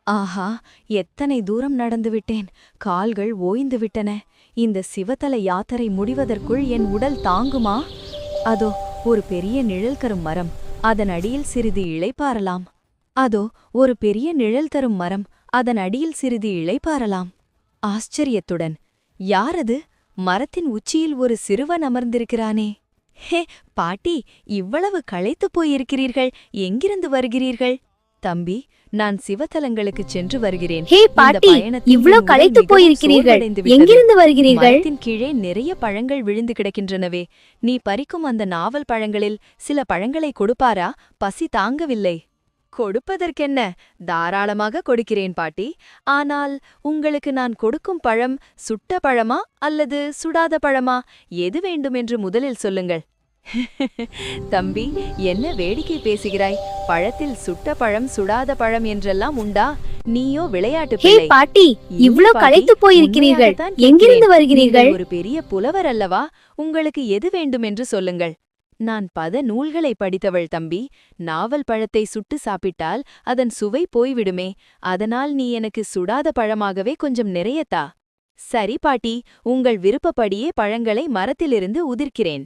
ஆஹா, எத்தனை தூரம் நடந்துவிட்டேன். கால்கள் ஓய்ந்து விட்டன. இந்த சிவத்தல யாத்திரை முடிவதற்குள் என் உடல் தாங்குமா? அதோ ஒரு பெரிய நிழல் தரும் மரம். அதன் அடியில் சிறிது இளைப்பாறலாம். அதோ ஒரு பெரிய நிழல் தரும் மரம். அதன் அடியில் சிறிது இளைப்பாறலாம். ஆச்சரியத்துடன், யாரது? மரத்தின் உச்சியில் ஒரு சிறுவன் அமர்ந்திருக்கிறானே. ஹே பாட்டி, இவ்வளவு களைத்துப் போயிருக்கிறீர்கள். எங்கிருந்து வருகிறீர்கள்? தம்பி, நான் சிவத்தலங்களுக்குச் சென்று வருகிறேன். ஹே பாட்டி, இவ்ளோ களைத்து போயிருக்கிறீர்கள். எங்கிருந்து வருகிறீர்கள்? மரத்தின் கீழே நிறைய பழங்கள் விழுந்து கிடக்கின்றனவே. நீ பறிக்கும் அந்த நாவல் பழங்களில் சில பழங்களை கொடுப்பாரா? பசி தாங்கவில்லை. கொடுப்பதற்கென்ன, தாராளமாக கொடுக்கிறேன் பாட்டி. ஆனால் உங்களுக்கு நான் கொடுக்கும் பழம் சுட்ட பழமா அல்லது சுடாத பழமா? எது வேண்டுமென்று முதலில் சொல்லுங்கள். தம்பி, என்ன வேடிக்கை பேசுகிறாய்? பழத்தில் சுட்ட பழம் சுடாத பழம் என்றெல்லாம் உண்டா? நீயோ விளையாட்டு ஹே பிள்ளை. பாட்டி, இவ்ளோ களைத்து போயிருக்கிறீர்கள். எங்கிருந்து வருகிறீர்கள்? ஒரு பெரிய புலவர் அல்லவா? உங்களுக்கு எது வேண்டுமென்று சொல்லுங்கள். நான் பத நூல்களை படித்தவள் தம்பி. நாவல் பழத்தை சுட்டு சாப்பிட்டால் அதன் சுவை போய்விடுமே. அதனால் நீ எனக்கு சுடாத பழமாகவே கொஞ்சம் நிறையத்தா. சரி பாட்டி, உங்கள் விருப்பப்படியே பழங்களை மரத்திலிருந்து உதிர்க்கிறேன்.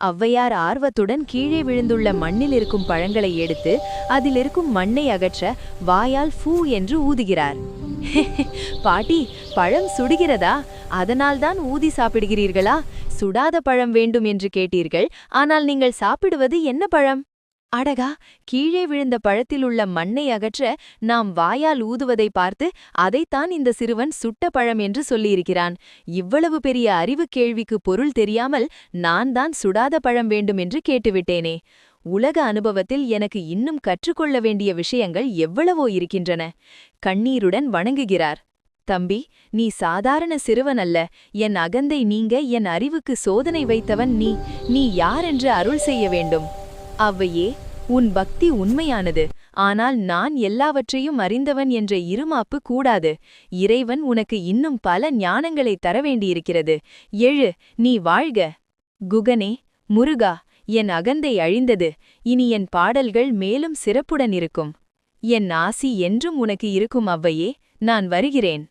ஔவையார் ஆர்வத்துடன் கீழே விழுந்துள்ள மண்ணில் இருக்கும் பழங்களை எடுத்து அதிலிருக்கும் மண்ணை அகற்ற வாயால் ஃபூ என்று ஊதுகிறார். பாட்டி, பழம் சுடுகிறதா? அதனால்தான் ஊதி சாப்பிடுகிறீர்களா? சுடாத பழம் வேண்டும் என்று கேட்டீர்கள். ஆனால் நீங்கள் சாப்பிடுவது என்ன பழம்? அடகா, கீழே விழுந்த பழத்திலுள்ள மண்ணை அகற்ற நாம் வாயால் ஊதுவதை பார்த்து அதைத்தான் இந்த சிறுவன் சுட்ட பழம் என்று சொல்லியிருக்கிறான். இவ்வளவு பெரிய அறிவு கேள்விக்கு பொருள் தெரியாமல் நான் தான் சுடாத பழம் வேண்டும் என்று கேட்டுவிட்டேனே. உலக அனுபவத்தில் எனக்கு இன்னும் கற்றுக்கொள்ள வேண்டிய விஷயங்கள் எவ்வளவோ இருக்கின்றன. கண்ணீருடன் வணங்குகிறார். தம்பி, நீ சாதாரண சிறுவன் அல்ல. என் அகந்தை நீங்க என் அறிவுக்கு சோதனை வைத்தவன் நீ. நீ யாரென்று அருள் செய்ய வேண்டும். ஔவையே, உன் பக்தி உண்மையானது. ஆனால் நான் எல்லாவற்றையும் அறிந்தவன் என்ற இருமாப்பு கூடாது. இறைவன் உனக்கு இன்னும் பல ஞானங்களை தர வேண்டியிருக்கிறது. எழு, நீ வாழ்க. குகனே, முருகா, என் அகந்தை அழிந்தது. இனி என் பாடல்கள் மேலும் சிறப்புடன் இருக்கும். என் ஆசி என்றும் உனக்கு இருக்கும் ஔவையே. நான் வருகிறேன்.